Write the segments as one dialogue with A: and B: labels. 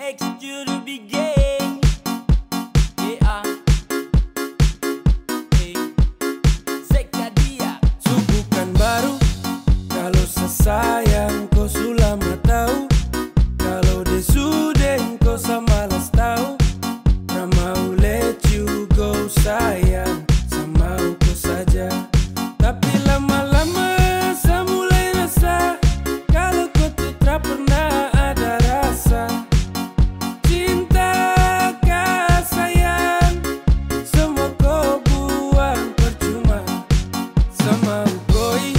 A: expect you to be gay. Yeah. Hey. Caecilia.
B: Subukan baru. Kalau sesayang kau sulama tahu. Kalau desuden kau samalas tahu. Ramau let you go sayang. Sama kau saja. Tapi lama-lama saya mulai rasa. Kalau kau tuh tak pernah ada rasa. Cinta kah sayang. Semua kau buang percuma. Sama koi.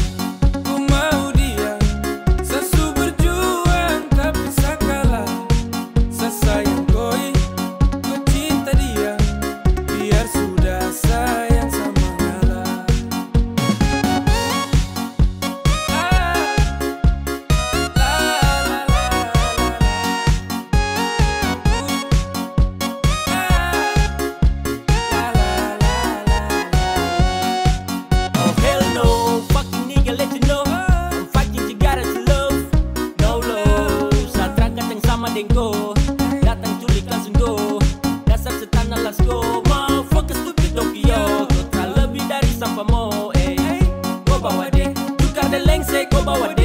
A: Datang culik langsung go. Dasar setan alas go. Mau fokus stupid Tokyo. Kau tak lebih dari sampah mo. Go bawa deh. Tukar dan lengse. Go bawa deh.